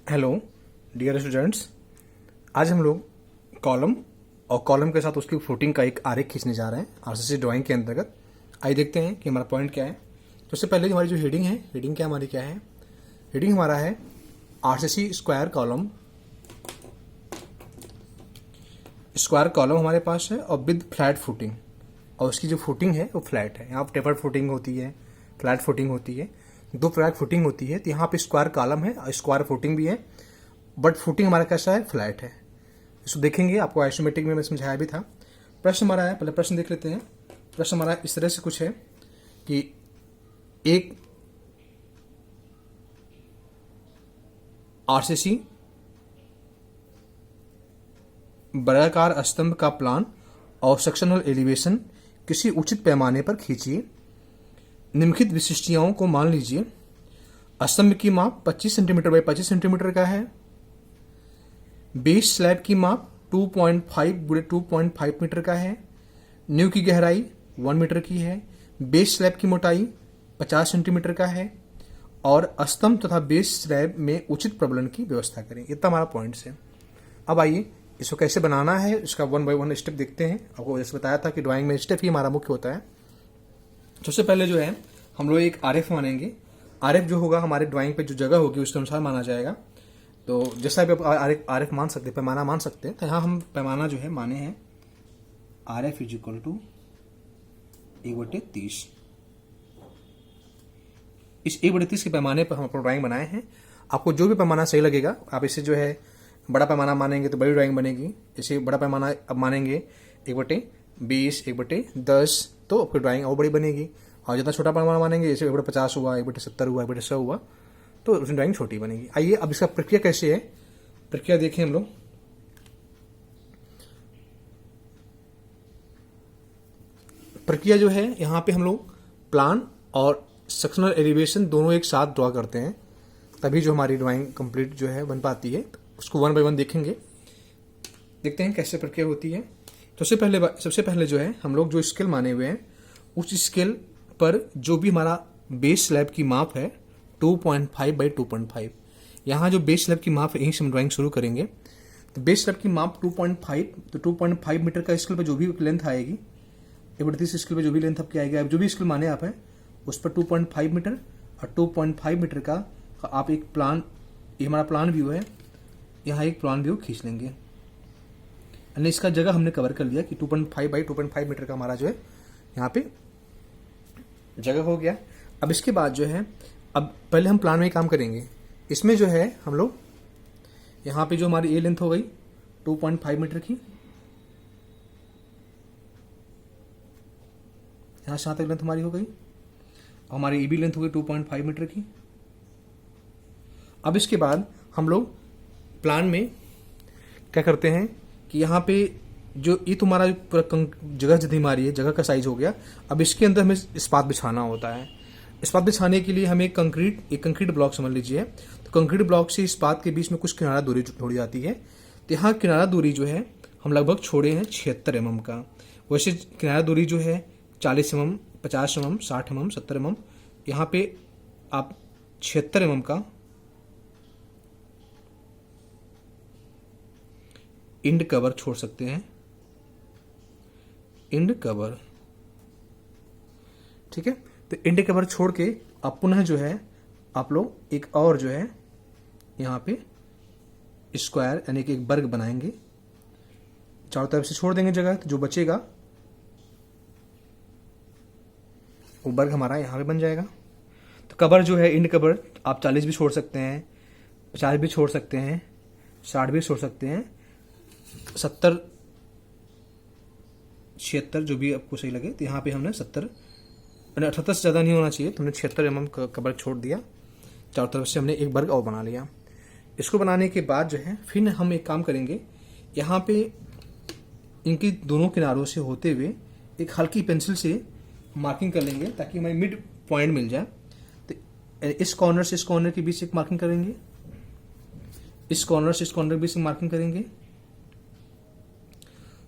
Hello dear students, आज हम लोग कॉलम और कॉलम के साथ उसकी फुटिंग का एक आरेख खींचने जा रहे हैं आरसीसी ड्राइंग के अंतर्गत। आइए देखते हैं कि हमारा पॉइंट क्या है। तो उससे पहले हमारी जो हेडिंग है, हेडिंग क्या हमारी क्या है? हेडिंग हमारा है RCC square column. Square column हमारे पास है और विद फ्लैट फुटिंग, और उसकी जो फुटिंग है वो फ्लैट है। यहाँ पर टेपर्ड फुटिंग होती है, फ्लैट फुटिंग होती है, दो फ्लैट फुटिंग होती है। तो यहाँ पे स्क्वायर कॉलम है और स्क्वायर फुटिंग भी है, बट फुटिंग हमारा कैसा है? फ्लैट है। इसको देखेंगे, आपको आइसोमेट्रिक में मैं समझाया भी था। प्रश्न हमारा है, पहले प्रश्न देख लेते हैं। प्रश्न हमारा इस तरह से कुछ है कि एक आरसीसी वर्गाकार स्तंभ का प्लान और सेक्शनल एलिवेशन किसी उचित पैमाने पर खींचिए। निम्नलिखित विशिष्टताओं को मान लीजिए। स्तंभ की माप 25 सेंटीमीटर बाई 25 सेंटीमीटर का है। बेस स्लैब की माप 2.5 गुणे 2.5 मीटर का है। नींव की गहराई 1 मीटर की है। बेस स्लैब की मोटाई 50 सेंटीमीटर का है और स्तंभ तथा बेस स्लैब में उचित प्रबलन की व्यवस्था करें। इतना हमारा पॉइंट्स है। अब आइए इसको कैसे बनाना है, इसका 1 बाय 1 स्टेप देखते हैं। आपको जैसे बताया था कि ड्राइंग में स्टेप ही हमारा मुख्य होता है। सबसे पहले जो है हम लोग एक आरएफ मानेंगे। आरएफ जो होगा हमारे ड्राइंग पे जो जगह होगी उसके अनुसार माना जाएगा। तो जैसा भी आप आरएफ मान सकते हैं, पैमाना मान सकते हैं, तो यहाँ हम पैमाना जो है माने हैं आरएफ इज इक्वल टू 1/30। इस 1/30 के पैमाने पर हम अपना ड्राइंग बनाए हैं। आपको जो भी पैमाना सही लगेगा, आप इसे जो है बड़ा पैमाना मानेंगे तो बड़ी ड्राइंग बनेगी। इसे बड़ा पैमाना अब मानेंगे 1/20, 1/10, तो आपकी ड्राइंग और बड़ी बनेगी। और जितना छोटा पैमाना मानेंगे, जैसे 1/50 हुआ, 1/70 हुआ, 1/100 हुआ, तो उसमें ड्राइंग छोटी बनेगी। आइए अब इसका प्रक्रिया कैसे है, प्रक्रिया देखें हम लोग। प्रक्रिया जो है यहाँ पे हम लोग प्लान और सेक्शनल एलिवेशन दोनों एक साथ ड्रॉ करते हैं, तभी जो हमारी ड्राइंग कंप्लीट जो है बन पाती है। उसको 1 बाय 1 देखेंगे, देखते हैं कैसे प्रक्रिया होती है। तो सबसे पहले जो है हम लोग जो स्केल माने हुए हैं, उस स्केल पर जो भी हमारा बेस स्लैब की माप है 2.5 बाई 2.5, यहाँ जो बेस स्लैब की माप है यहीं से हम ड्राइंग शुरू करेंगे। तो बेस स्लैब की माप 2.5, तो 2.5 मीटर का स्केल पर जो भी लेंथ आएगी, 1/30 स्केल पर जो भी लेंथ आपकी आएगी, आप जो भी स्केल माने आप है उस पर 2.5 मीटर और 2.5 मीटर का आप एक प्लान, ये हमारा प्लान व्यू है, यहाँ एक प्लान व्यू खींच लेंगे। यानी इसका जगह हमने कवर कर लिया कि 2.5 बाई 2.5 मीटर का हमारा जो है यहाँ पे जगह हो गया। अब इसके बाद जो है, अब पहले हम प्लान में ही काम करेंगे। इसमें जो है हम लोग यहाँ पे जो हमारी ए लेंथ हो गई 2.5 मीटर की, यहाँ से यहाँ तक लेंथ हमारी हो गई, और हमारी ए बी लेंथ हो गई 2.5 मीटर की। अब इसके बाद हम लोग प्लान में क्या करते हैं कि यहाँ पे जो ये तुम्हारा जगह जितनी हमारी है, जगह का साइज हो गया। अब इसके अंदर हमें इस्पात बिछाना होता है। इस्पात बिछाने के लिए हमें एक कंक्रीट ब्लॉक समझ लीजिए। तो कंक्रीट ब्लॉक से इस्पात के बीच में कुछ किनारा दूरी छोड़ी जाती है। तो यहाँ किनारा दूरी जो है हम लगभग छोड़े हैं 76 mm का। वैसे किनारा दूरी जो है 40 mm, 50 mm, 60 mm, 70 mm, यहाँ पे आप 76 mm का इंड कवर छोड़ सकते हैं, इंड कवर। ठीक है, तो इंड कवर छोड़ के अब पुनः जो है आप लोग एक और जो है यहाँ पे स्क्वायर यानी कि एक वर्ग बनाएंगे। चारों तरफ से छोड़ देंगे जगह, तो जो बचेगा वो वर्ग हमारा यहाँ पे बन जाएगा। तो कवर जो है, इंड कवर आप 40 भी छोड़ सकते हैं, 50 भी छोड़ सकते हैं, 60 भी छोड़ सकते हैं, 70, 76 जो भी आपको सही लगे। तो यहाँ पे हमने 70, 78 से ज़्यादा नहीं होना चाहिए, तो हमने 76 mm का कवर छोड़ दिया। चारों तरफ से हमने एक वर्ग और बना लिया। इसको बनाने के बाद जो है फिर हम एक काम करेंगे, यहाँ पे इनकी दोनों किनारों से होते हुए एक हल्की पेंसिल से मार्किंग कर लेंगे ताकि हमें मिड पॉइंट मिल जाए। तो इस कॉर्नर से इस कॉर्नर के बीच एक मार्किंग करेंगे, इस कॉर्नर से इस कॉर्नर के बीच एक मार्किंग करेंगे।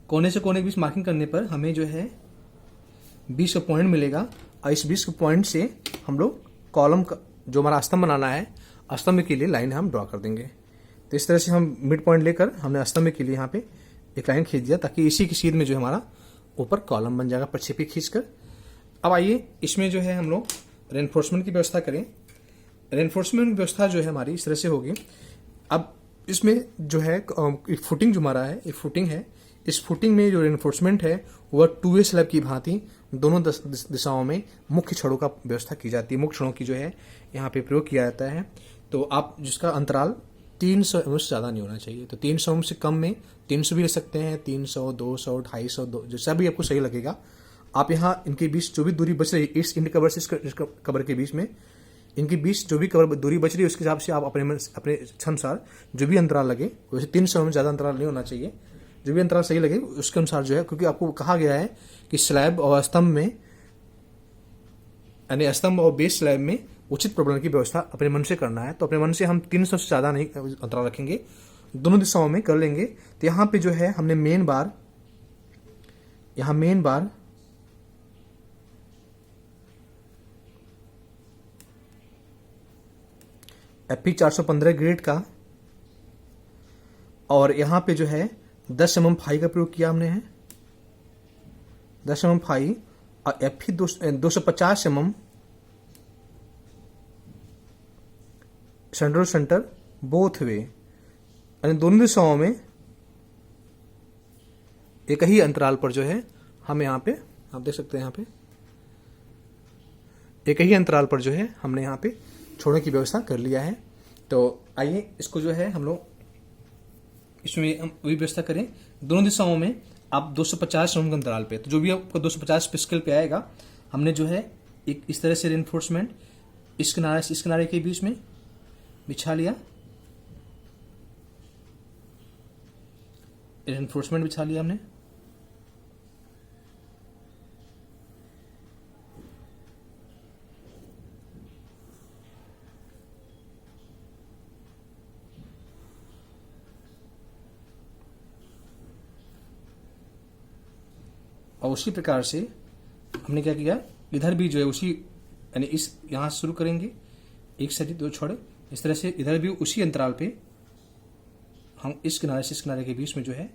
कोने से कोने के बीच मार्किंग करने पर हमें जो है 20 का पॉइंट मिलेगा, और इस 20 के पॉइंट से हम लोग कॉलम का जो हमारा स्तंभ बनाना है, स्तंभ के लिए लाइन हम ड्रॉ कर देंगे। तो इस तरह से हम मिड पॉइंट लेकर हमने स्तंभ के लिए यहाँ पे एक लाइन खींच दिया, ताकि इसी की सीध में जो हमारा ऊपर कॉलम बन जाएगा प्रक्षेपी खींचकर। अब आइए इसमें जो है हम लोग रेनफोर्समेंट की व्यवस्था करें। रेनफोर्समेंट व्यवस्था जो है हमारी इस तरह से होगी। अब इसमें जो है फुटिंग जो हमारा है, एक फुटिंग है, इस फुटिंग में जो रेनफोर्समेंट है वह 2 वे स्लैब की भांति दोनों दिशाओं में मुख्य छड़ों का व्यवस्था की जाती है। मुख्य छड़ों की जो है यहाँ पे प्रयोग किया जाता है। तो आप जिसका अंतराल 300 mm से ज़्यादा नहीं होना चाहिए। तो 300 mm से कम में 300 भी ले सकते हैं, 300, 200, 250, जैसा भी आपको सही लगेगा। आप यहाँ इनके बीच जो भी दूरी बच रही है, इस इन कवर से इस कवर के बीच में, इनके बीच जो भी कवर दूरी बच रही है उसके हिसाब से आप अपने अनुसार जो भी अंतराल लगे, वैसे 300 mm ज़्यादा अंतराल नहीं होना चाहिए, जो भी अंतराल सही लगे उसके अनुसार जो है, क्योंकि आपको कहा गया है कि स्लैब और स्तंभ में, यानी स्तंभ और बेस स्लैब में उचित प्रबंधन की व्यवस्था अपने मन से करना है। तो अपने मन से हम 300 से ज़्यादा नहीं अंतराल रखेंगे, दोनों दिशाओं में कर लेंगे। तो यहाँ पे जो है हमने मेन बार, यहाँ मेन बार FP 415 ग्रेड का, और यहाँ पे जो है 10 mm फाई का प्रयोग किया हमने है, 10 mm फाई, और FP 250 mm centre centre both way, यानी दोनों दिशाओं में एक ही अंतराल पर जो है हम यहाँ पे, आप देख सकते हैं यहाँ पे एक ही अंतराल पर जो है हमने यहाँ पे छोड़ने की व्यवस्था कर लिया है। तो आइए इसको जो है हम लोग इसमें हम वही व्यवस्था करें। दोनों दिशाओं में आप 250 mm के अंतराल पे, तो जो भी आपको 250 पे स्केल पे आएगा, हमने जो है एक इस तरह से रेनफोर्समेंट इस किनारे से इस किनारे के बीच में बिछा लिया, रेनफोर्समेंट बिछा लिया हमने। और उसी प्रकार से हमने क्या किया, इधर भी जो है उसी, यानी इस यहां से शुरू करेंगे, एक से 2 छड़, इस तरह से इधर भी उसी अंतराल पे हम इस किनारे से इस किनारे के बीच में जो है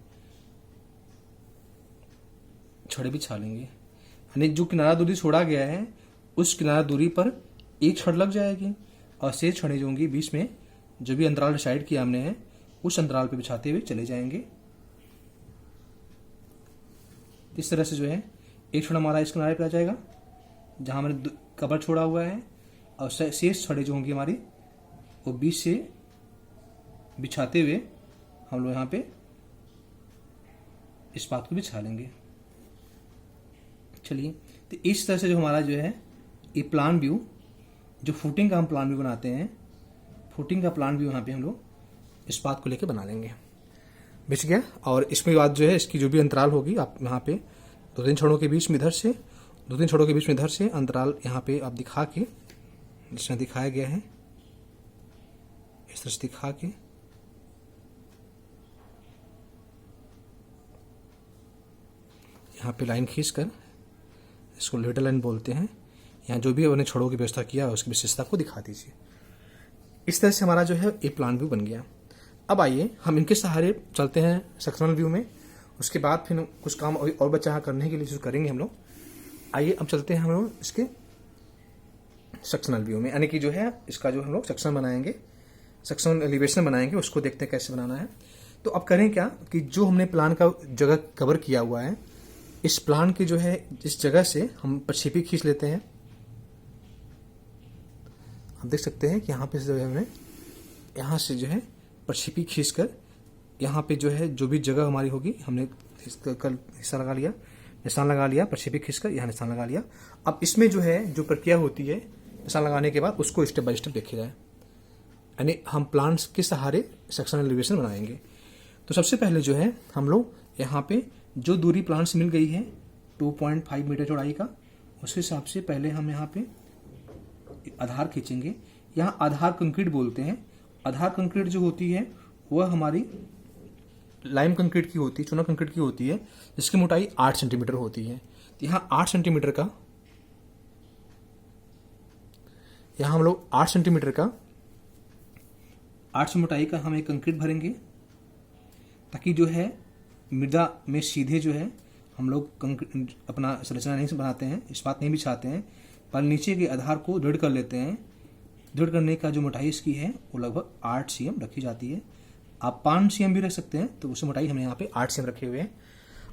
छड़ बिछा लेंगे। यानी जो किनारा दूरी छोड़ा गया है उस किनारा दूरी पर एक छड़ लग जाएगी, और शेष छड़ें जो होंगी बीच में जो भी अंतराल डिसाइड किया हमने है उस अंतराल पे बिछाते हुए चले जाएंगे। इस तरह से जो है एक छड़ हमारा इस किनारे पे आ जाएगा जहां हमने कवर छोड़ा हुआ है, और शेष छड़ें जो होंगी हमारी वो बीच से बिछाते हुए हम लोग यहाँ पे इस बात को बिछा लेंगे। चलिए, तो इस तरह से जो हमारा जो है ये प्लान व्यू, जो फुटिंग का हम प्लान व्यू बनाते हैं, फुटिंग का प्लान व्यू यहाँ पे हम लोग इस बात को लेके बना लेंगे। बिछ गया। और इसमें बात जो है इसकी जो भी अंतराल होगी, आप यहाँ पे 2-3 छड़ों के बीच में इधर से, 2-3 छड़ों के बीच में इधर से अंतराल यहाँ पे आप दिखा के, जिसमें दिखाया गया है इस तरह से दिखा के यहाँ पे लाइन खींचकर, इसको लेटर लाइन बोलते हैं, यहाँ जो भी अपने छड़ों की व्यवस्था किया है उसकी विशेषता को दिखा दीजिए। इस तरह से हमारा जो है एक प्लान व्यू बन गया। अब आइए हम इनके सहारे चलते हैं सेक्शनल व्यू में, उसके बाद फिर कुछ काम और बचा करने के लिए जो करेंगे हम लोग। आइए अब चलते हैं हम लोग इसके सेक्शनल व्यू में, यानी कि जो है इसका जो हम लोग सेक्शन बनाएंगे, सेक्शन एलिवेशन बनाएंगे, उसको देखते हैं कैसे बनाना है। तो अब करें क्या कि जो हमने प्लान का जगह कवर किया हुआ है, इस प्लान की जो है इस जगह से हम प्रक्षेपी खींच लेते हैं। आप देख सकते हैं कि यहाँ पे जो है हमने यहाँ से जो है प्रक्षेपी खींचकर यहाँ पे जो है जो भी जगह हमारी होगी हमने कल हिस्सा लगा लिया, निशान लगा लिया, प्रक्षेपी खींचकर यहाँ निशान लगा लिया। अब इसमें जो है जो प्रक्रिया होती है निशान लगाने के बाद उसको स्टेप बाय स्टेप देखे जाए, यानी हम प्लान के सहारे सेक्शनल एलिवेशन बनाएंगे। तो सबसे पहले जो है हम लोग यहाँ पे जो दूरी प्लान से मिल गई है 2.5 मीटर चौड़ाई का, उस हिसाब से पहले हम यहाँ पे आधार खींचेंगे। यहाँ आधार कंक्रीट बोलते हैं। आधार कंक्रीट जो होती है वह हमारी लाइम कंक्रीट की होती है, चूना कंक्रीट की होती है, जिसकी मोटाई 8 सेंटीमीटर होती है। तो यहाँ 8 सेंटीमीटर का, यहाँ हम लोग 8 सेंटीमीटर का 8 से मोटाई का हम एक कंक्रीट भरेंगे, ताकि जो है मृदा में सीधे जो है हम लोग अपना संरचना नहीं बनाते हैं, इस्पात नहीं बिछाते हैं, पर नीचे के आधार को दृढ़ कर लेते हैं। दृढ़ करने का जो मोटाई इसकी है वो लगभग 8 cm रखी जाती है। आप 5 cm भी रख सकते हैं, तो उससे मोटाई हमने यहाँ पे 8 cm रखे हुए हैं।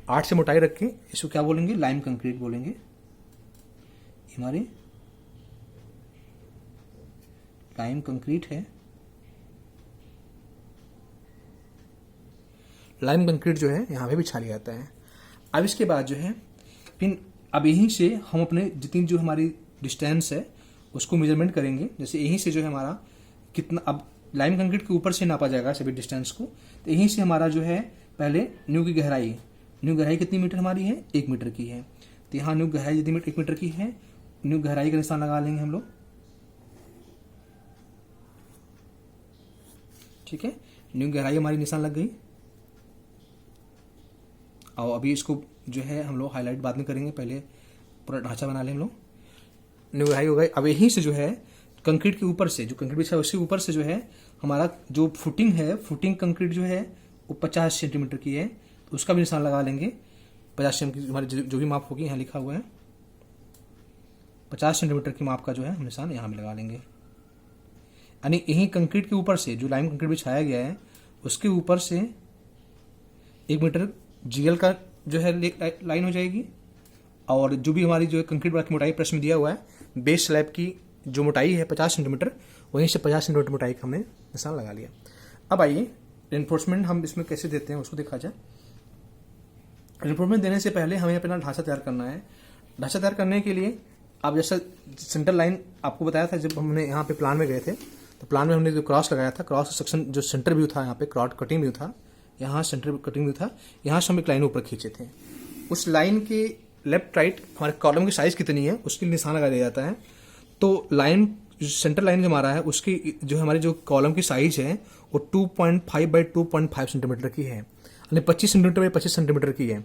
8 से मोटाई रख के इसको क्या बोलेंगे, लाइम कंक्रीट बोलेंगे। हमारी लाइम कंक्रीट है। लाइम कंक्रीट जो है यहाँ पे बिछा लिया जाता है। अब इसके बाद जो है फिर अब यहीं से हम अपने जितनी जो हमारी डिस्टेंस है उसको मेजरमेंट करेंगे। जैसे यहीं से जो है हमारा कितना, अब लाइम कंक्रीट के ऊपर से नापा जाएगा सभी डिस्टेंस को, तो यहीं से हमारा जो है पहले न्यू की गहराई, न्यू गहराई कितनी मीटर हमारी है, 1 मीटर की है। तो यहाँ न्यू गहराई जितनी 1 मीटर की है, न्यू गहराई का निशान लगा लेंगे हम लोग। ठीक है, न्यू गहराई हमारी निशान लग गई। और अभी इसको जो है हम लोग हाईलाइट बाद में करेंगे, पहले पूरा ढांचा बना लें हम लोग। न्यू गहराई हो गई। अब यहीं से जो है कंक्रीट के ऊपर से, जो कंक्रीट बिछा है उसके ऊपर से जो है हमारा जो फुटिंग है, फुटिंग कंक्रीट जो है वो 50 सेंटीमीटर की है, तो उसका भी निशान लगा लेंगे। 50 सेंटीमीटर की हमारी जो भी माप होगी यहाँ लिखा हुआ है, 50 सेंटीमीटर की माप का जो है हम निशान यहाँ भी लगा लेंगे। यानी यहीं कंक्रीट के ऊपर से जो लाइम कंक्रीट बिछाया गया है उसके ऊपर से 1 मीटर जीएल का जो है लाइन हो जाएगी। और जो भी हमारी जो है कंक्रीट ब्लॉक की मोटाई प्रश्न में दिया हुआ है, बेस स्लैब की जो मोटाई है 50 सेंटीमीटर, वहीं से 50 सेंटीमीटर मोटाई का हमने निशान लगा लिया। अब आइए रेनफोर्समेंट हम इसमें कैसे देते हैं उसको देखा जाए। रेनफोर्समेंट देने से पहले हमें अपना ढांचा तैयार करना है। ढांचा तैयार करने के लिए आप जैसा सेंटर लाइन आपको बताया था जब हमने यहाँ पे प्लान में गए थे, तो प्लान में हमने जो क्रॉस लगाया था, क्रॉस सेक्शन जो सेंटर व्यू था, यहाँ पे क्रॉस कटिंग व्यू था, यहाँ सेंटर कटिंग व्यू था, यहाँ से हम एक लाइन ऊपर खींचे थे। उस लाइन के लेफ्ट राइट हमारे कॉलम की साइज कितनी है उसके लिए निशान लगा दिया जाता है। तो लाइन सेंटर लाइन जो हमारा है उसकी जो हमारी जो कॉलम की साइज है वो 2.5 बाई 2.5 सेंटीमीटर की है, यानी 25 सेंटीमीटर बाई 25 सेंटीमीटर की है।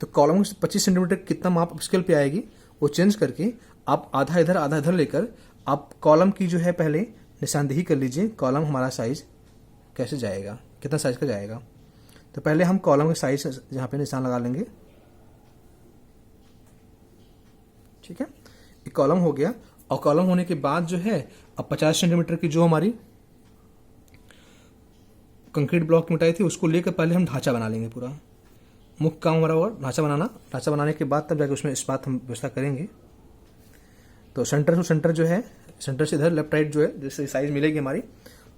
तो कॉलम 25 सेंटीमीटर कितना माप स्केल पे आएगी वो चेंज करके आप आधा इधर लेकर आप कॉलम की जो है पहले निशानदेही कर लीजिए। कॉलम हमारा साइज कैसे जाएगा, कितना साइज का जाएगा। तो पहले हम कॉलम के साइज यहाँ पे निशान लगा लेंगे। ठीक है, एक कॉलम हो गया। और कॉलम होने के बाद जो है अब 50 सेंटीमीटर की जो हमारी कंक्रीट ब्लॉक की मोटाई थी उसको लेकर पहले हम ढांचा बना लेंगे। पूरा मुख्य काम हमारा हुआ ढांचा बनाना। ढांचा बनाने के बाद तब जाके उसमें इस्पात हम व्यवस्था करेंगे। तो सेंटर टू सेंटर जो है, सेंटर से इधर लेफ्ट राइट जो है जैसे साइज मिलेगी हमारी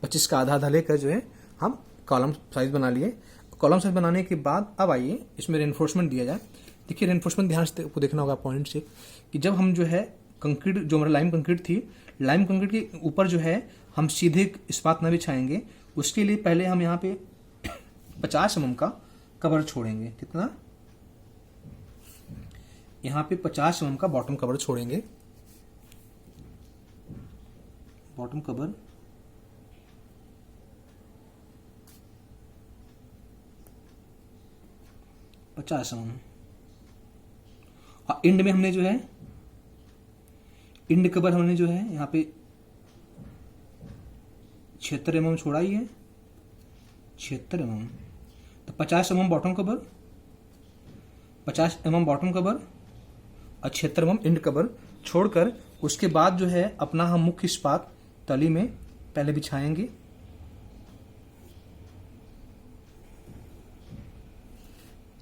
25 का आधा लेकर जो है हम कॉलम साइज बना लिए। कॉलम साइज बनाने के बाद अब आइए इसमें रेनफोर्समेंट दिया जाए। देखिए रेनफोर्समेंट ध्यान से आपको देखना होगा पॉइंट से कि जब हम जो है कंक्रीट जो हमारा लाइम कंक्रीट थी, लाइम कंक्रीट के ऊपर जो है हम सीधे इस्पात न बिछाएंगे। उसके लिए पहले हम यहाँ पे 50 mm का कवर छोड़ेंगे। कितना, यहाँ पे 50 mm का बॉटम कवर छोड़ेंगे। Bottom cover 50 mm। और इंड में हमने जो है इंड कवर हमने जो है यहाँ पे 76 mm छोड़ा ही है, 76 mm। तो 50 mm bottom cover, 50 mm bottom cover और 76 mm इंड कवर छोड़कर उसके बाद जो है अपना हम मुख्य इस्पात तली में पहले बिछाएंगे।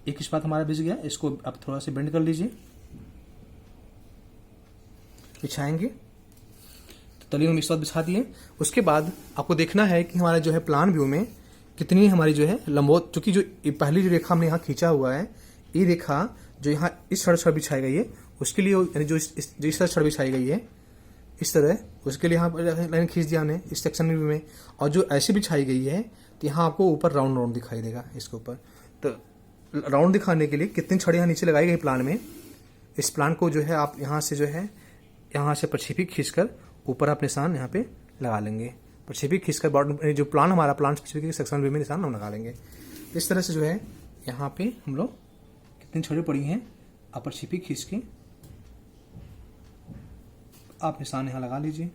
एक इस्पात हमारा बिछ गया, इसको आप थोड़ा सा बेंड कर लीजिए, बिछाएंगे। तो तली में इस्पात बिछा दिए। उसके बाद आपको देखना है कि हमारा जो है प्लान व्यू में कितनी हमारी जो है लंबोत, चूंकि जो पहली जो रेखा हमने यहाँ खींचा हुआ है, ये रेखा जो यहाँ इस छड़ बिछाई गई है उसके लिए, यानी जो इस तरह छड़ बिछाई गई है इस तरह, उसके लिए यहाँ पर लाइन खींच दिया हमने इस सेक्शन व्यू में। और जो ऐसे बिछाई गई है तो यहाँ आपको ऊपर राउंड राउंड दिखाई देगा इसके ऊपर। तो राउंड दिखाने के लिए कितनी छड़ी यहाँ नीचे लगाई गई प्लान में, इस प्लान को जो है आप यहाँ से जो है यहाँ से प्रक्षेपी खींचकर ऊपर आप निशान यहाँ पे लगा लेंगे। प्रक्षेपी खींचकर बॉटम जो प्लान हमारा प्लान स्पेसिफिक सेक्शन व्यू में निशान हम लगा लेंगे। इस तरह से जो है यहाँ पे हम लोग कितनी छड़ी पड़ी हैं आप प्रक्षेपी खींच के आप निशान यहाँ लगा लीजिए।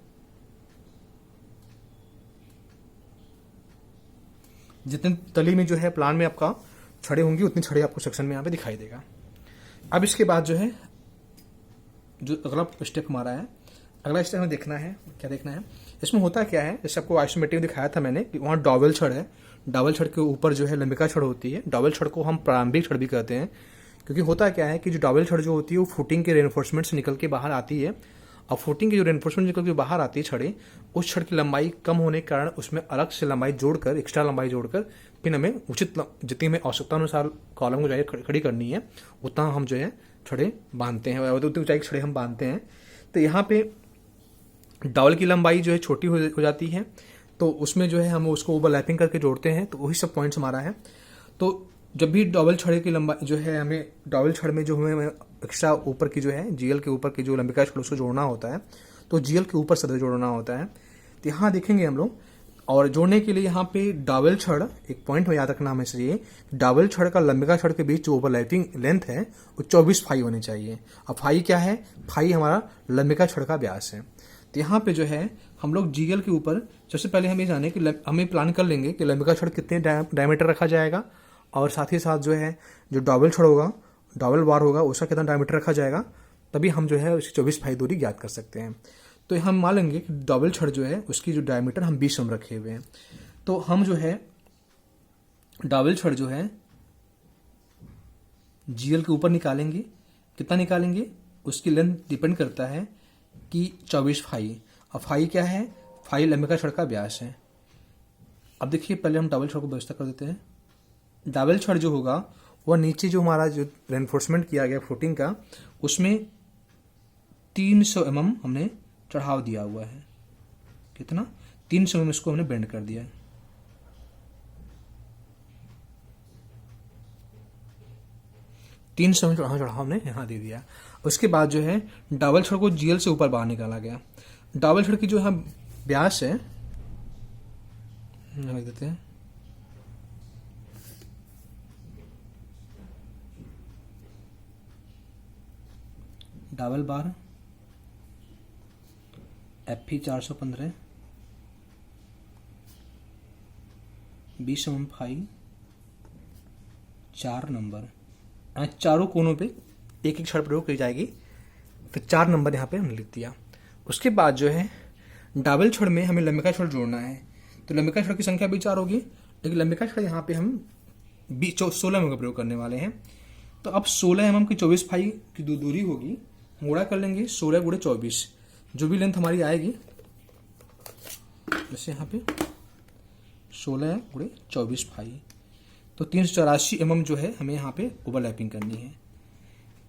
जितने तली में जो है प्लान में आपका छड़े होंगी उतनी छड़े आपको सेक्शन में यहाँ पे दिखाई देगा। अब इसके बाद जो है जो अगला स्टेप हमारा है, अगला स्टेप हमें देखना है, क्या देखना है इसमें होता क्या है। जैसे आपको आइसोमेट्रिक में दिखाया था मैंने कि वहाँ डॉवेल छड़ है, डॉवेल छड़ के ऊपर जो है लंबिका छड़ होती है। डॉवेल छड़ को हम प्रारंभिक छड़ भी कहते हैं, क्योंकि होता क्या है कि जो डॉवेल छड़ जो होती है वो फुटिंग के रेनफोर्समेंट से निकल के बाहर आती है, और फुटिंग की जो रेनफोर्समेंट निकल के बाहर आती है छड़े, उस छड़ की लंबाई कम होने के कारण उसमें अलग से लंबाई जोड़कर, एक्स्ट्रा लंबाई जोड़कर फिर हमें उचित जितनी हमें आवश्यकता अनुसार कॉलम को जाकर खड़ी करनी है उतना हम जो है छड़े बांधते हैं, उतनी ऊंचाई के छड़े हम बांधते हैं। तो यहाँ पे डॉवेल की लंबाई जो है छोटी हो जाती है, तो उसमें जो है हम उसको ओवरलैपिंग करके जोड़ते हैं। तो वही सब पॉइंट्स हमारा है। तो जब भी डॉवेल छड़े की लंबाई जो है, हमें डॉवेल छड़ में जो हमें एक्स्ट्रा ऊपर की जो है जीएल के ऊपर की जो लंबिका छड़ उसको जोड़ना होता है, तो जीएल के ऊपर सदर जोड़ना होता है। तो यहाँ देखेंगे हम लोग, और जोड़ने के लिए यहाँ पे डॉवेल छड़, एक पॉइंट में याद रखना हमेशा ये, डॉवेल छड़ का लंबिका छड़ के बीच जो ओवरलैपिंग लेंथ है वो 24 फाई होनी चाहिए। अब फाई क्या है? फाई हमारा लंबिका छड़ का व्यास है। तो यहाँ पे जो है हम लोग जीएल के ऊपर सबसे पहले हम ये जाने कि हमें प्लान कर लेंगे कि लंबिका छड़ कितने डायमीटर रखा जाएगा, और साथ ही साथ जो है जो डॉवेल छड़ होगा, डॉवेल बार होगा, उसका कितना डायमीटर रखा जाएगा, तभी हम जो है उसकी 24 फाई दूरी ज्ञात कर सकते हैं। तो हम मान लेंगे कि डॉवेल छड़ जो है उसकी जो डायमीटर हम 20 mm रखे हुए हैं। तो हम जो है डॉवेल छड़ जो है जीएल के ऊपर निकालेंगे। कितना निकालेंगे? उसकी लेंथ डिपेंड करता है कि 24 फाई। अब फाई क्या है? फाई लंबिका छड़ का व्यास है। अब देखिए पहले हम डॉवेल छड़ को व्यवस्था कर देते हैं। डॉवेल छड़ जो होगा वह नीचे जो हमारा जो रेनफोर्समेंट किया गया फुटिंग का, उसमें 300 mm हमने चढ़ाव दिया हुआ है। कितना? 300 mm इसको हमने बेंड कर दिया है। तीन सौ चढ़ाव हमने यहाँ दे दिया। उसके बाद जो है डॉवेल छड़ को जीएल से ऊपर बाहर निकाला गया। डॉवेल छड़ की जो है व्यास है, लिख देते हैं, डॉवेल बार FE 415 20 mm फाई 4 नंबर, चारों कोनों पे एक एक छड़ प्रयोग की जाएगी। तो 4 नंबर यहाँ पे हमने लिख दिया। उसके बाद जो है डॉवेल छड़ में हमें लंबिका छड़ जोड़ना है। तो लंबिका छड़ की संख्या भी 4 होगी, लेकिन लंबिका छड़ यहाँ पे हम 16 mm का प्रयोग करने वाले हैं। तो अब 16 mm की 24 फाई की दूरी होगी, गुणा कर लेंगे 16 × 24, जो भी लेंथ हमारी आएगी, जैसे यहाँ पे 16 × 24 फाई, तो 384 mm जो है हमें यहाँ पे ओवरलैपिंग करनी है।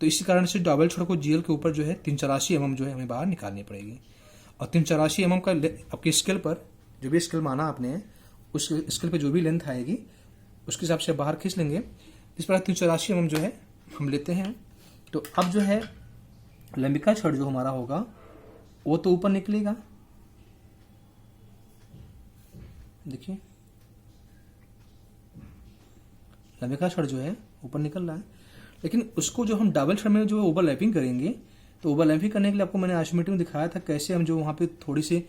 तो इसी कारण से डॉवेल छड़ को जीएल के ऊपर जो है 384 mm जो है हमें बाहर निकालनी पड़ेगी। और 384 mm का आपके स्केल पर, जो भी स्केल माना आपने, उस स्केल पे जो भी लेंथ आएगी उसके हिसाब से बाहर खींच लेंगे। इस प्रकार 384 mm जो है हम लेते हैं। तो अब जो है लंबिका छड़ जो हमारा होगा वो तो ऊपर निकलेगा, देखिए लंबिका छड़ जो है ऊपर निकल रहा है, लेकिन उसको जो हम डॉवेल छड़ में जो ओवरलैपिंग करेंगे, तो ओवरलैपिंग करने के लिए आपको मैंने आइसोमेट्री में दिखाया था कैसे हम जो वहाँ पे थोड़ी सी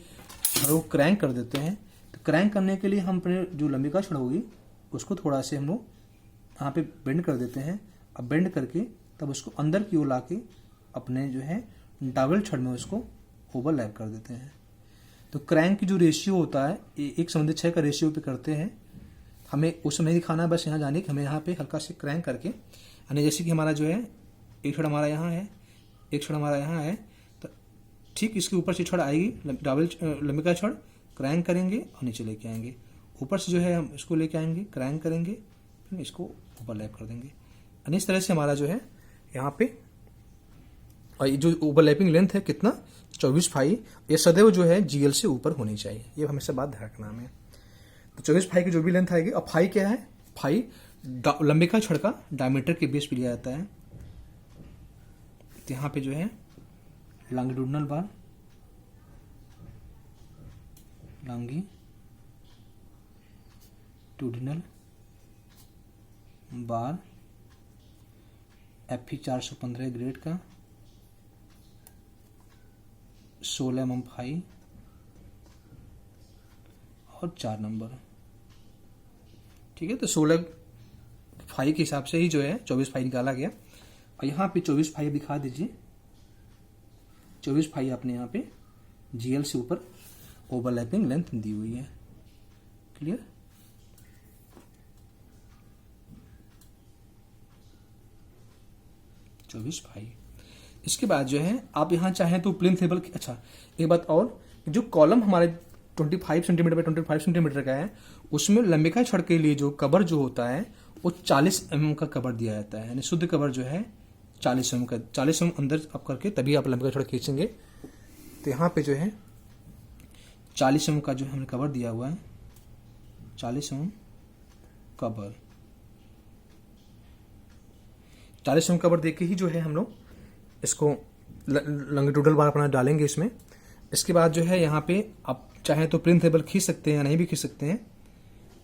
छड़ को क्रैंक कर देते हैं। तो क्रैंक करने के लिए हम अपने जो लंबिका छड़ होगी उसको थोड़ा से हम लोग यहाँ पे बेंड कर देते हैं। अब बेंड करके तब उसको अंदर की ओर ला के अपने जो है डॉवेल छड़ में उसको ओवरलैप कर देते हैं। तो क्रैंक की जो रेशियो होता है 1:6 का रेशियो पे करते हैं। हमें उस नहीं दिखाना है, बस यहाँ जाने कि हमें यहाँ पे हल्का से क्रैंक करके, यानी जैसे कि हमारा जो है एक छड़ हमारा यहाँ है, एक छड़ हमारा यहाँ है, तो ठीक इसके ऊपर से छड़ आएगी डॉवेल लंबिका छड़, क्रैंक करेंगे और नीचे लेके आएंगे। ऊपर से जो है हम इसको लेके आएंगे, क्रैंक करेंगे, फिर इसको ओवरलैप कर देंगे। यानी इस तरह से हमारा जो है यहाँ पे, और ये जो ओवरलैपिंग लेंथ है कितना, 24 फाई, ये सदैव जो है जीएल से ऊपर होनी चाहिए। ये हमेशा बात ध्यान रखना हमें। तो 24 फाई की जो भी लेंथ आएगी, अब फाई क्या है? फाई लंबिका छड़ का डायमीटर के बेस पे लिया जाता है। तो यहाँ पे जो है लॉन्गिट्यूडिनल बार, लॉन्गिट्यूडिनल बार FE 415 ग्रेड का 16 mm फाई और 4 नंबर। ठीक है, तो 16 फाई के हिसाब से ही जो है 24 फाई निकाला गया। और यहाँ पे 24 फाई दिखा दीजिए, 24 फाई आपने यहाँ पे GL से ऊपर ओवरलैपिंग लेंथ दी हुई है। क्लियर? चौबीस फाई। इसके बाद जो है आप यहाँ चाहें तो प्लिंथ लेवल, अच्छा एक बात और, जो कॉलम हमारे 25 सेंटीमीटर बाय 25 सेंटीमीटर का है, उसमें लंबिका छड़ के लिए जो कवर जो होता है वो 40 mm का कवर दिया जाता है, यानी शुद्ध कवर जो है 40 mm का, 40 mm अंदर आप करके तभी आप लंबिका छड़ खींचेंगे। तो यहाँ पे जो है 40 mm का जो हमने कवर दिया हुआ है, 40 mm कवर, 40 mm कवर देके ही जो है हम लोग इसको लॉन्गिट्यूडल बार अपना डालेंगे इसमें। इसके बाद जो है यहाँ पे आप चाहे तो प्लिंथ लेवल खींच सकते हैं या नहीं भी खींच सकते हैं।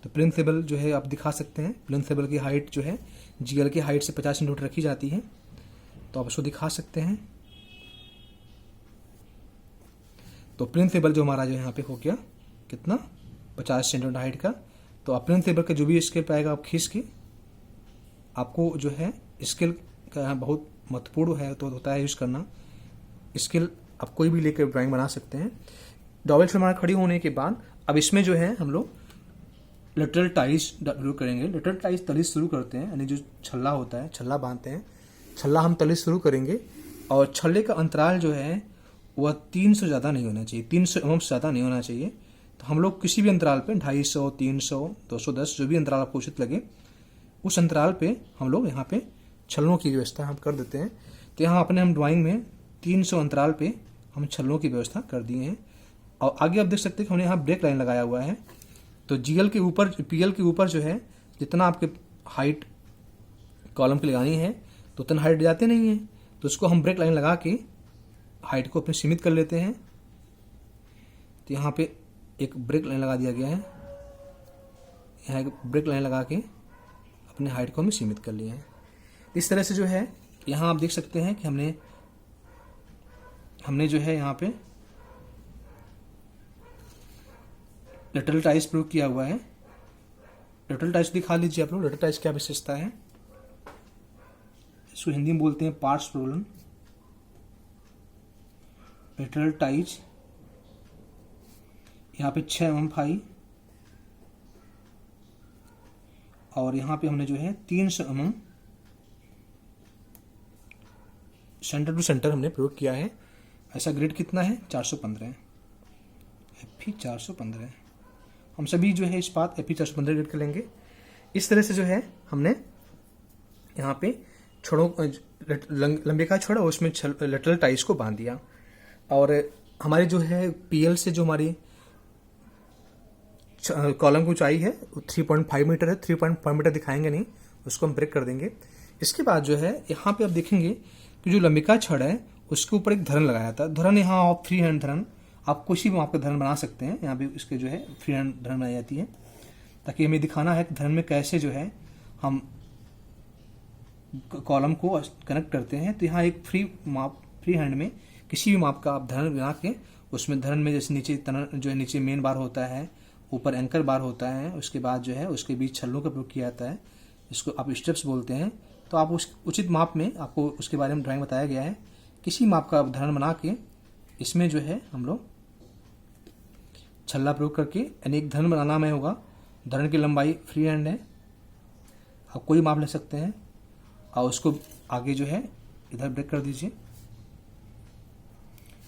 तो प्लिंथ लेवल जो है आप दिखा सकते हैं, प्लिंथ लेवल की हाइट जो है GL की हाइट से 50 सेंटीमीटर रखी जाती है, तो आप उसको दिखा सकते हैं। तो प्लिंथ लेवल जो हमारा जो यहाँ पे हो गया कितना, 50 सेंटीमीटर हाइट का। तो आप प्लिंथ लेवल का जो भी स्केल पाएगा आप खींच के, आपको जो है स्केल का बहुत महत्वपूर्ण है तो होता है यूज़ करना। स्केल आप कोई भी लेकर ड्राइंग बना सकते हैं। डॉवेल से हमारा खड़ी होने के बाद अब इसमें जो है हम लोग लेटरल टाइज शुरू करेंगे। लेटरल टाइज तली शुरू करते हैं, यानी जो छल्ला होता है, छल्ला बांधते हैं, छल्ला हम तली शुरू करेंगे। और छल्ले का अंतराल जो है वह 300 से ज़्यादा नहीं होना चाहिए, 300 mm से ज़्यादा नहीं होना चाहिए। तो हम लोग किसी भी अंतराल पे 250, 300, 210 जो भी अंतराल आपको उचित लगे उस अंतराल पे हम लोग यहाँ पे छल्लों की व्यवस्था हम कर देते हैं। तो यहाँ अपने हम ड्राइंग में 300 अंतराल पे हम छल्लों की व्यवस्था कर दिए हैं। और आगे आप देख सकते हैं कि हमने यहाँ ब्रेक लाइन लगाया हुआ है। तो GL के ऊपर, PL के ऊपर जो है जितना आपके हाइट कॉलम की लगानी है तो उतना हाइट जाते नहीं है, तो उसको हम ब्रेक लाइन लगा के हाइट को अपने सीमित कर लेते हैं। तो यहाँ पे एक ब्रेक लाइन लगा दिया गया है, यहाँ एक ब्रेक लाइन लगा के अपने हाइट को हमने सीमित कर लिया है। इस तरह से जो है यहाँ आप देख सकते हैं कि हमने जो है यहाँ पे लेटरल टाइज प्रयोग किया हुआ है। लेटरल टाइज दिखा लीजिए आप लोग, लेटरल टाइज क्या विशेषता है। इसको हिंदी में बोलते हैं पार्ट्स प्रॉब्लम। लेटरल टाइज यहाँ पे 6 mm फाई और यहाँ पे हमने जो है 300 mm सेंटर टू सेंटर हमने प्रयोग किया है। ऐसा ग्रेड कितना है, 415 FE 415। हम सभी जो है इस्पात FE 415 ग्रेड कर लेंगे। इस तरह से जो है हमने यहाँ पे छड़ों लंबिका छड़ और उसमें लेटरल टाइज को बांध दिया। और हमारी जो है PL से जो हमारी कॉलम की ऊंचाई है 3.5 मीटर है, 3.5 मीटर दिखाएंगे नहीं, उसको हम ब्रेक कर देंगे। इसके बाद जो है यहाँ पे आप देखेंगे कि जो लंबिका छड़ है उसके ऊपर एक धरन लगाया था। धरन यहाँ आप फ्री हैंड धरन, आप किसी भी आपका धरन बना सकते हैं। यहाँ पे इसके जो है फ्री हैंड धरन बनाई जाती है, ताकि हमें दिखाना है कि धरन में कैसे जो है हम कॉलम को कनेक्ट करते हैं। तो यहाँ एक फ्री हैंड में किसी भी माप का आप धरन बना के उसमें धरन में जैसे नीचे तनन जो है नीचे मेन बार होता है, ऊपर एंकर बार होता है, उसके बाद जो है उसके बीच छल्लों का प्रयोग किया जाता है, इसको आप स्टेप्स बोलते हैं। तो आप उस उचित माप में आपको उसके बारे में ड्राइंग बताया गया है। किसी माप का धरन बना के इसमें जो है हम लोग छल्ला प्रयोग करके, यानी एक धरन बनाना में होगा। धरन की लंबाई फ्री हैंड है, आप कोई माप ले सकते हैं और उसको आगे जो है इधर ब्रेक कर दीजिए,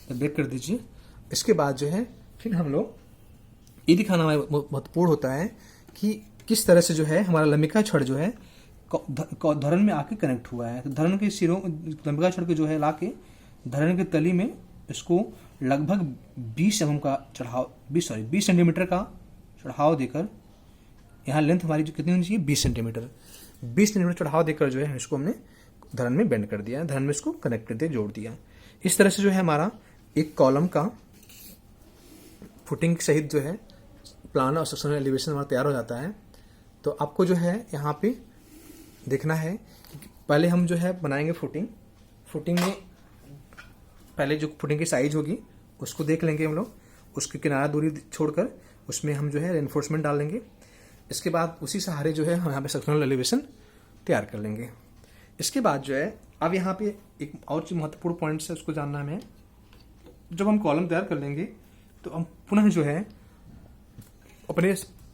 ब्रेक कर दीजिए। इसके बाद जो है फिर हम लोग ये दिखाना महत्वपूर्ण होता है कि किस तरह से जो है हमारा लंबिका छड़ जो है धरन में आके कनेक्ट हुआ है। तो धरन के सिरों लंबिका छड़ के जो है लाके धरन के तली में इसको लगभग 20 mm का चढ़ाव 20 सेंटीमीटर का चढ़ाव देकर, यहाँ लेंथ हमारी जो कितनी होनी चाहिए 20 सेंटीमीटर, 20 सेंटीमीटर चढ़ाव देकर जो है इसको हमने धरन में बेंड कर दिया, धरन में इसको कनेक्ट कर दिया, जोड़ दिया। इस तरह से जो है हमारा एक कॉलम का फुटिंग सहित जो है प्लान और सेक्शनल एलिवेशन हमारा तैयार हो जाता है। तो आपको जो है यहाँ पे देखना है कि पहले हम जो है बनाएंगे फुटिंग में पहले जो फुटिंग की साइज होगी उसको देख लेंगे हम लोग, उसकी किनारा दूरी छोड़कर उसमें हम जो है रेनफोर्समेंट डाल लेंगे। इसके बाद उसी सहारे जो है हम यहाँ पे सेक्शनल एलिवेशन तैयार कर लेंगे। इसके बाद जो है अब यहाँ पे एक और चीज महत्वपूर्ण पॉइंट है, उसको जानना हमें। जब हम कॉलम तैयार कर लेंगे तो हम पुनः जो है अपने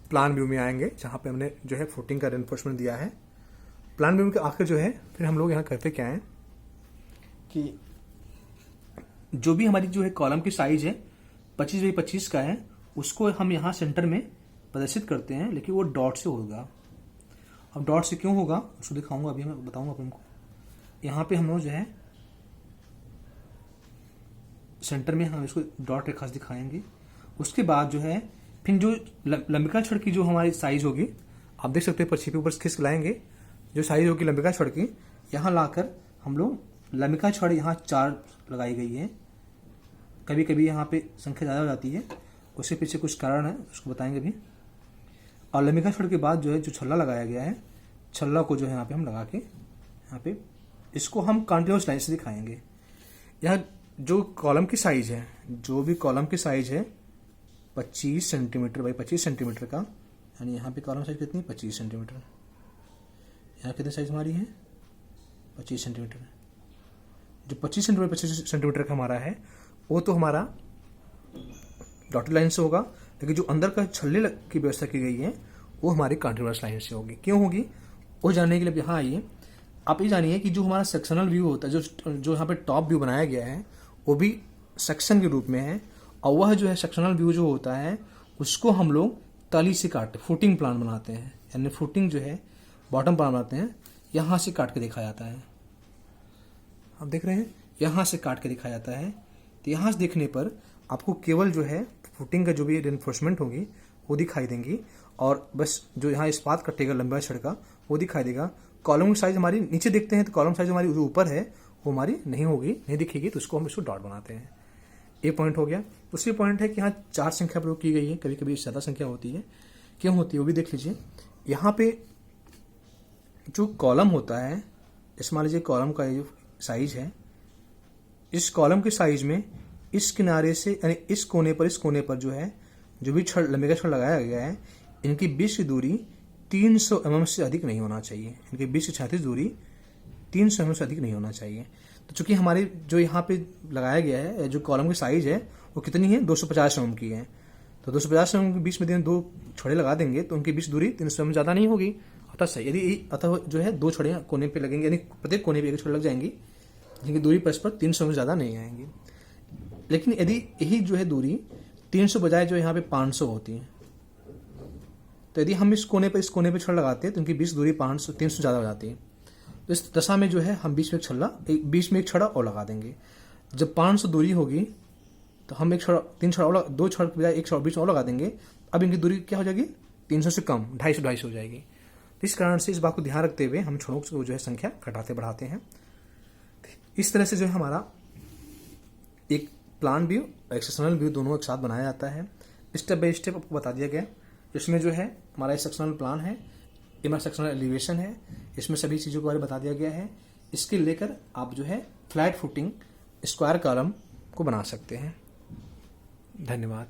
प्लान व्यू में आएंगे, जहाँ पे हमने जो है फुटिंग का रेनफोर्समेंट दिया है। प्लान व्यू के आखिर जो है फिर हम लोग यहाँ करते क्या है कि जो भी हमारी जो है कॉलम की साइज है 25 बाई 25 का है, उसको हम यहाँ सेंटर में प्रदर्शित करते हैं, लेकिन वो डॉट से होगा। अब डॉट से क्यों होगा उसको दिखाऊंगा, अभी मैं बताऊंगा आपको। यहाँ पे हम लोग जो है सेंटर में हम इसको डॉट रेखा से दिखाएंगे। उसके बाद जो है फिर जो लंबिका छड़ की जो हमारी साइज होगी, आप देख सकते हैं पर्ची पे ऊपर खिसक लाएंगे, जो साइज होगी लंबिका छड़ की, यहाँ लाकर हम लोग लंबिका छड़ यहाँ 4 लगाई गई है। कभी कभी यहाँ पे संख्या ज़्यादा हो जाती है, उसके पीछे कुछ कारण है, उसको बताएंगे भी। और लंबिका छड़ के बाद जो है जो छल्ला लगाया गया है, छल्ला को जो है यहाँ पे हम लगा के यहाँ पे इसको हम कंटिन्यूस लाइन से दिखाएंगे। यहाँ जो कॉलम की साइज है, जो भी कॉलम की साइज है 25 सेंटीमीटर बाई 25 सेंटीमीटर का, यानी यहाँ पे कॉलम साइज कितनी 25 सेंटीमीटर, यहाँ कितनी साइज हमारी है 25 सेंटीमीटर। जो 25 सेंटीमीटर का हमारा है वो तो हमारा डॉटेड लाइन से होगा, लेकिन जो अंदर का छल्ले की व्यवस्था की गई है वो हमारी कंटिन्यूअस लाइन से होगी। क्यों होगी वो जानने के लिए यहाँ आइए। आप ये जानिए कि जो हमारा सेक्शनल व्यू होता है, जो यहाँ पे टॉप व्यू बनाया गया है वो भी सेक्शन के रूप में है, और वह जो है सेक्शनल व्यू जो होता है उसको हम लोग तली से काटते फुटिंग प्लान बनाते हैं, यानी फुटिंग जो है बॉटम प्लान बनाते हैं, यहाँ से काट के दिखा जाता है। आप देख रहे हैं यहाँ से काट के दिखाया जाता है। तो यहाँ से देखने पर आपको केवल जो है फुटिंग का जो भी रेनफोर्समेंट होगी वो दिखाई देंगी, और बस जो यहाँ इस्पात कटेगा लंबा छड़ का वो दिखाई देगा। कॉलम की साइज हमारी नीचे देखते हैं तो कॉलम साइज हमारी जो ऊपर है वो हमारी नहीं होगी, नहीं दिखेगी, तो उसको हम इसको डॉट बनाते हैं। ये पॉइंट हो गया। दूसरी पॉइंट है कि यहाँ 4 संख्या प्रयोग की गई है, कभी कभी ज़्यादा संख्या होती है। क्यों होती है वो भी देख लीजिए। यहाँ पे जो कॉलम होता है, इस मान लीजिए कॉलम का जो साइज है, इस कॉलम के साइज में इस किनारे से यानी इस कोने पर जो है जो भी छड़ लंबे का छड़ लगाया गया है, इनकी बीच की दूरी 300 mm से अधिक नहीं होना चाहिए। इनके बीच की क्षैतिज दूरी 300 mm से अधिक नहीं होना चाहिए। तो चूंकि हमारे जो यहाँ पे लगाया गया है, जो कॉलम की साइज है वो कितनी है 250 mm की है, तो 250 mm के बीच में 2 छड़े लगा देंगे तो उनकी बीच दूरी 300 mm ज़्यादा नहीं होगी। अतः सही, यदि अतः जो है 2 छड़े कोने पे लगेंगे, यानी प्रत्येक कोने पे 1 छड़ लग जाएंगी, जिनकी दूरी परस्पर 300 mm ज़्यादा नहीं आएंगी। लेकिन यदि यही जो है दूरी 300 बजाय जो यहाँ पे 500 होती है, तो यदि हम इस कोने पे छड़ लगाते हैं तो उनकी बीच दूरी 300 ज़्यादा हो जाती है। तो इस दशा में जो है हम बीच में एक छड़ा और लगा देंगे। जब 500 दूरी होगी तो हम 2 छड़ के बजाय 1 छड़ बीच में और लगा देंगे। अब इनकी दूरी क्या हो जाएगी 300 से कम 250 हो जाएगी। तो इस कारण से इस बात को ध्यान रखते हुए हम छड़ों को जो है संख्या घटाते बढ़ाते हैं। इस तरह से जो है हमारा एक प्लान व्यू और एक सेक्शनल व्यू दोनों एक साथ बनाया जाता है। स्टेप बाय स्टेप आपको बता दिया गया। इसमें जो है हमारा सेक्शनल प्लान है, ये हमारा सेक्शनल एलिवेशन है, इसमें सभी चीज़ों के बारे में बता दिया गया है। इसके लेकर आप जो है फ्लैट फुटिंग स्क्वायर कॉलम को बना सकते हैं। धन्यवाद।